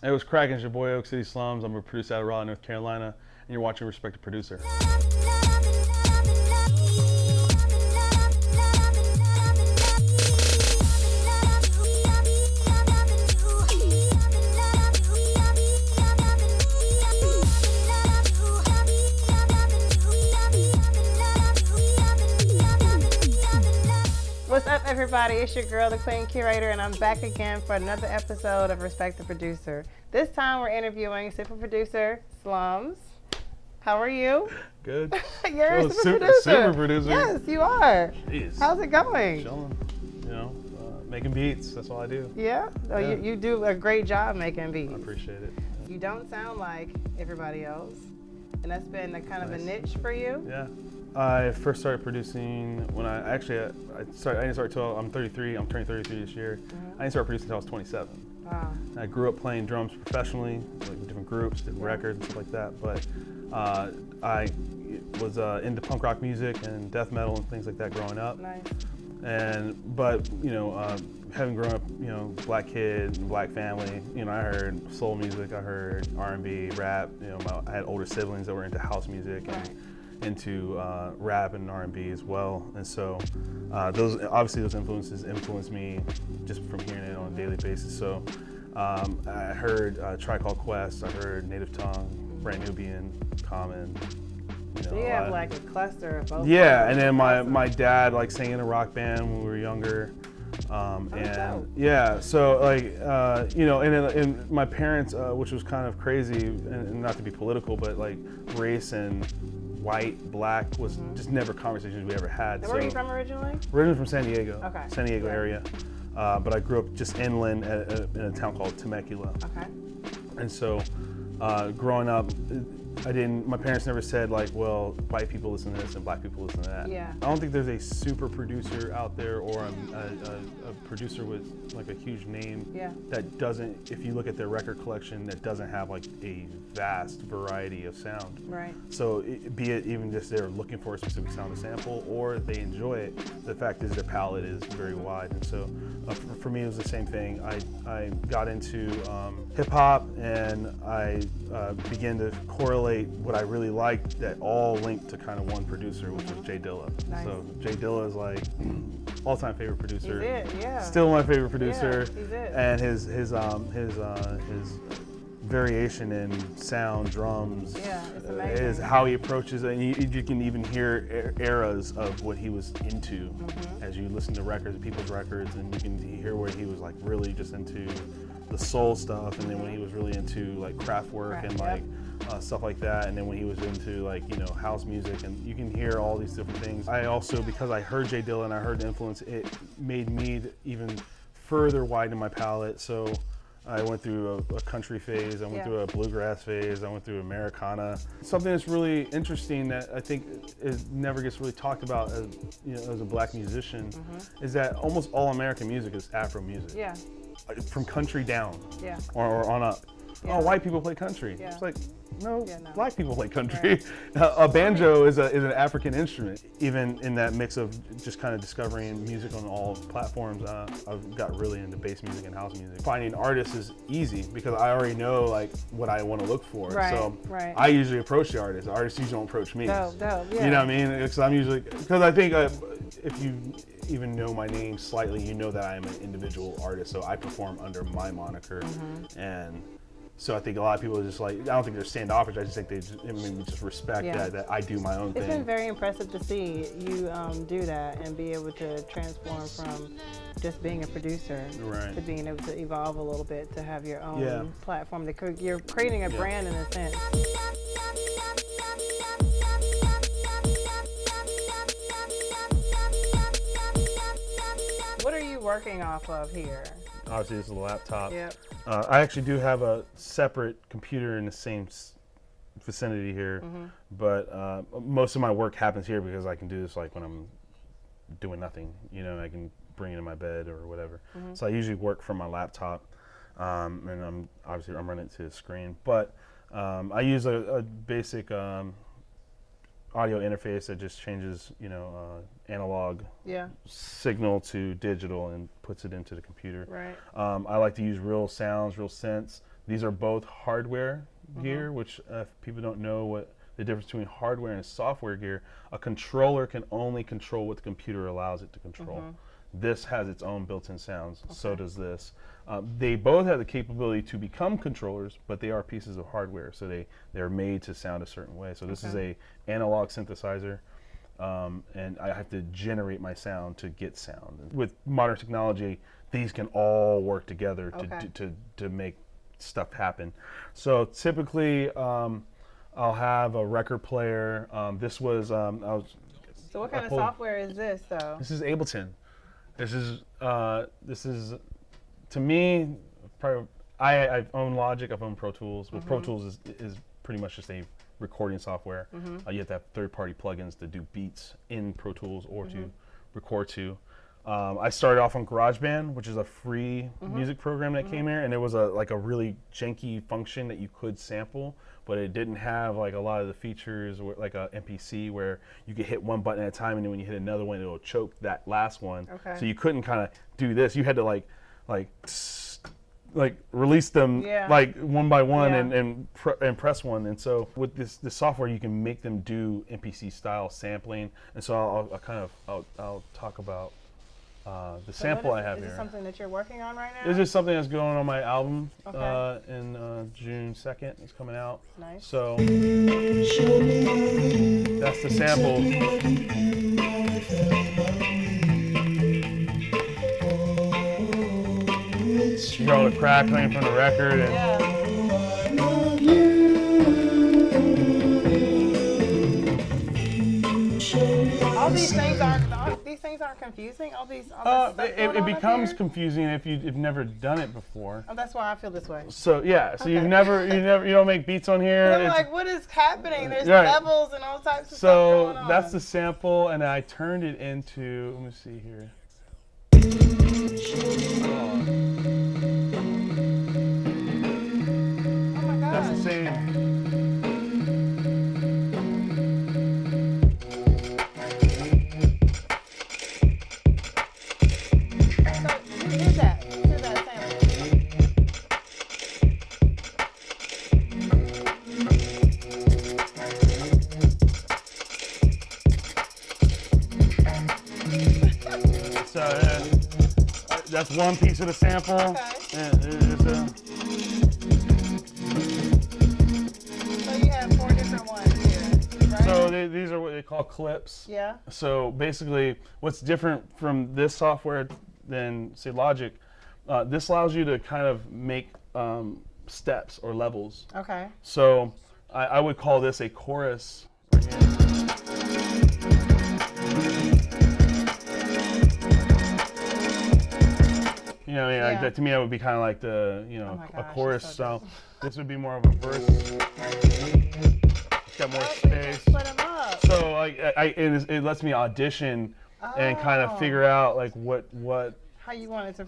It was cracking. It's your boy Oak City Slums. I'm a producer out of Raleigh, North Carolina, and you're watching Respected Producer. What's up, everybody? It's your girl, the Queen Curator, and I'm back again for another episode of Respect the Producer. This time we're interviewing super producer Slums. How are you? Good. You're a super producer. Yes, you are. Jeez. How's it going? Chilling. You know, making beats. That's all I do. Yeah? Oh, Yeah. You do a great job making beats. I appreciate it. You don't sound like everybody else, and that's been a kind of a niche for you. Yeah. I first started producing when I didn't start till I'm 33. I'm turning 33 this year. I didn't start producing until I was 27. Wow. I grew up playing drums professionally, like different groups, different records and stuff like that. But I was into punk rock music and death metal and things like that growing up. Nice. But having grown up, black kid, black family, I heard soul music, I heard R&B, rap. I had older siblings that were into house music and into rap and R&B as well. And so those influences influenced me just from hearing it on a daily basis. So I heard Tribe Called Quest, I heard Native Tongue, Brand Nubian, Common. So you have like a cluster of both. Yeah, and then my dad like sang in a rock band when we were younger. So and my parents, which was kind of crazy, and not to be political, but like race and white, black was just never conversations we ever had. And where are you from originally? Originally from San Diego. Okay. San Diego area. But I grew up just inland in a town called Temecula. Okay. And so growing up, my parents never said like, well, white people listen to this and black people listen to that. Yeah. I don't think there's a super producer out there or a producer with like a huge name that doesn't, if you look at their record collection, that doesn't have like a vast variety of sound. Right. So be it even just they're looking for a specific sound to sample or they enjoy it, the fact is their palette is very wide. And so for me, it was the same thing. I got into hip hop and I began to correlate what I really liked that all linked to kind of one producer, which was Jay Dilla. Nice. So Jay Dilla is like all-time favorite producer. He's it, yeah. Still my favorite producer. Yeah, he's it. And his variation in sound, drums, it's amazing. is how he approaches it. And you can even hear eras of what he was into as you listen to people's records, and you can hear where he was like really just into the soul stuff, and then when he was really into like craft work and like stuff like that, and then when he was into like house music, and you can hear all these different things. I also, because I heard Jay Dilla and I heard the influence, it made me even further widen my palette. So I went through a country phase, I went through a bluegrass phase, I went through Americana. Something that's really interesting that I think never gets really talked about as a black musician is that almost all American music is Afro music. Yeah. From country down, Yeah. or on up. Yeah. Oh, white people play country. Yeah. It's like, no, no. black people play country. A banjo is an African instrument. Even in that mix of just kind of discovering music on all platforms, I've got really into bass music and house music. Finding artists is easy because I already know like what I want to look for. So I usually approach the artist. The artists usually don't approach me. Dope, yeah. You know what I mean? Because I think if you even know my name slightly, you know that I am an individual artist, so I perform under my moniker. And so I think a lot of people are just like, I don't think they're standoffish, I just think they just respect that I do my own thing. It's been very impressive to see you do that and be able to transform from just being a producer to being able to evolve a little bit, to have your own platform. You're creating a brand in a sense. What are you working off of here? Obviously, this is a laptop. Yep. I actually do have a separate computer in the same vicinity here, but most of my work happens here because I can do this like when I'm doing nothing. I can bring it in my bed or whatever. So I usually work from my laptop, and I'm running it to the screen. But I use a basic audio interface that just changes, analog signal to digital and puts it into the computer. Right. I like to use real sounds, real synths, These are both hardware gear, which if people don't know what the difference between hardware and software gear, a controller can only control what the computer allows it to control. This has its own built-in sounds, so does this. They both have the capability to become controllers, but they are pieces of hardware, so they're made to sound a certain way. So this is a analog synthesizer, and I have to generate my sound to get sound. With modern technology, these can all work together to make stuff happen. So typically, I'll have a record player. This was So what kind of software is this, though? This is Ableton. This is to me, probably, I own Logic, I've owned Pro Tools, but Pro Tools is pretty much just a recording software. You have to have third-party plugins to do beats in Pro Tools or to record to. I started off on GarageBand, which is a free music program that came here, and it was like a really janky function that you could sample, but it didn't have like a lot of the features like a MPC where you could hit one button at a time, and then when you hit another one, it'll choke that last one. So you couldn't kind of do this. You had to like release them like one by one and press one. And so with this software, you can make them do MPC style sampling. And so I'll talk about the sample I have here. Is this something that you're working on right now? This is something that's going on my album in June 2nd. It's coming out. Nice. So that's the sample. You hear all the crackling from the record. And all these things aren't confusing. It becomes confusing if you've never done it before. Oh, that's why I feel this way. So yeah, so you don't make beats on here. I'm like, what is happening? There's levels and all types of stuff going on. So that's the sample, and I turned it into. Let me see here. Oh my God. That's the same. That's one piece of the sample. So you have 4 different ones here, right? So these are what they call clips. Yeah. So basically, what's different from this software than, say, Logic, this allows you to kind of make steps or levels. Okay. So I would call this a chorus. Right here. You know, like to me, that would be kind of like the, a chorus. So this would be more of a verse. It's got more space. Split them up. So like, it lets me audition and kind of figure out like what. How you want it to.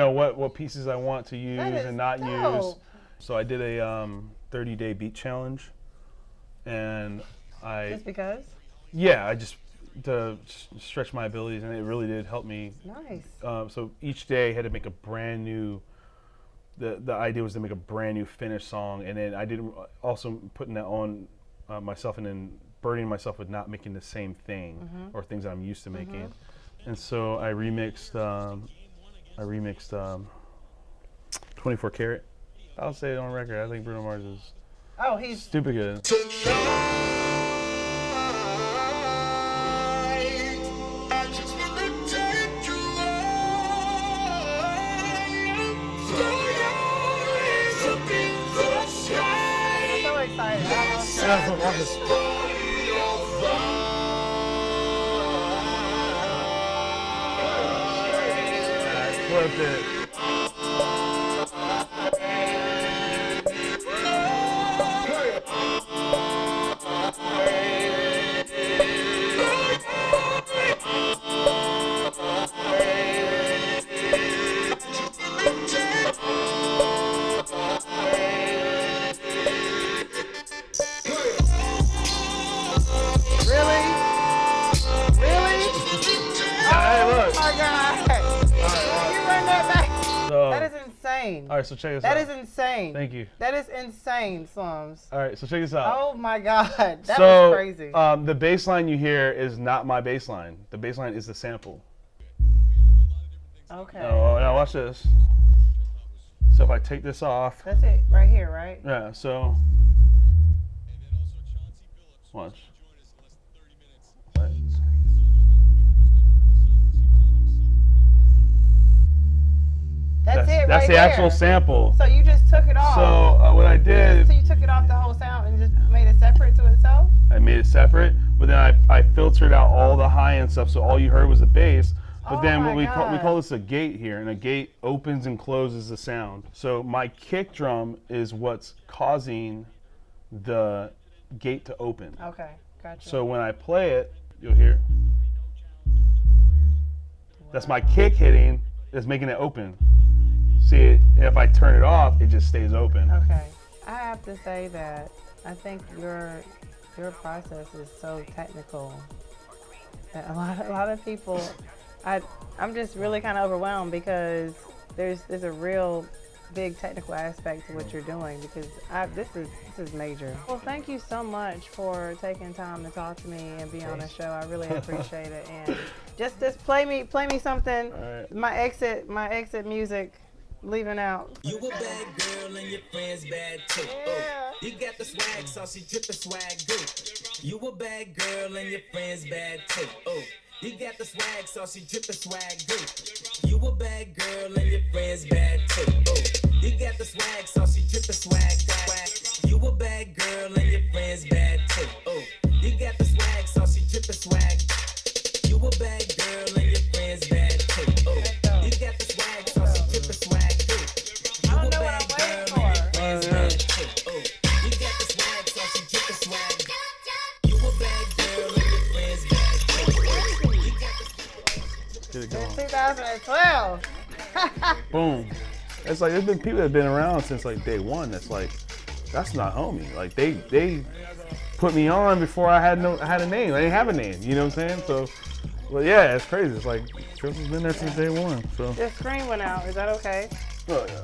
What pieces I want to use and not use. So I did a 30-day beat challenge, and Just because? Yeah, I just. To stretch my abilities, and it really did help me. Nice. So each day I had to make a brand new. The idea was to make a brand new finished song, and then I did also putting that on myself, and then burdening myself with not making the same thing or things that I'm used to making. And so I remixed. 24 Karat. I'll say it on record. I think Bruno Mars is. Oh, he's stupid good. I flipped it. Oh my God! You run that back. insane. All right, so check this That out. is insane. Thank you. That is insane, Slums. All right, so check this out. Oh my God, that So, was crazy. the bass line you hear is not my bass line. The bass line is the sample. Okay. Oh, now watch this. So if I take this off, That's it right here, right? yeah. So watch. That's it right That's the there. actual sample. So you just took it off. So what I did, So you took it off the whole sound and just made it separate to itself? I made it separate, but then I filtered out all the high-end stuff, so all you heard was the bass. But Oh then my what we call God. this a gate here, and a gate opens and closes the sound. So my kick drum is what's causing the gate to open. Okay, gotcha. So when I play it, you'll hear. That's my kick hitting, that's making it open. See, if I turn it off, it just stays open. Okay. I have to say that I think your process is so technical that a lot of people, I'm just really kind of overwhelmed because there's a real big technical aspect to what you're doing because this is major. Well, thank you so much for taking time to talk to me and be on the show. I really appreciate it. And just play me something. All right. My exit music. Leaving out. You a bad girl and your friends bad too. Yeah. You got the swag, so she drippin' swag good. You a bad girl and your friends bad too. You got the swag, so she drippin' swag good. You a bad girl and your friends bad too. You got the swag, so she drippin' swag good. You a bad girl and your friends bad too. You got the swag, so she drippin' swag. You a bad girl and your friends bad too. You got the swag, so she drippin' swag. I don't know what I'm waiting for. You got the swag, so she get the swag. You a bad girl and your friends bad. You got the Get it going. 2012. Boom. It's like there's been people that have been around since like day one. That's like, that's not homie. Like they put me on before I had a name. I didn't have a name. You know what I'm saying? So, well, yeah, it's crazy. It's like Chris has been there since day one. So. The screen went out. Is that okay? Oh, yeah.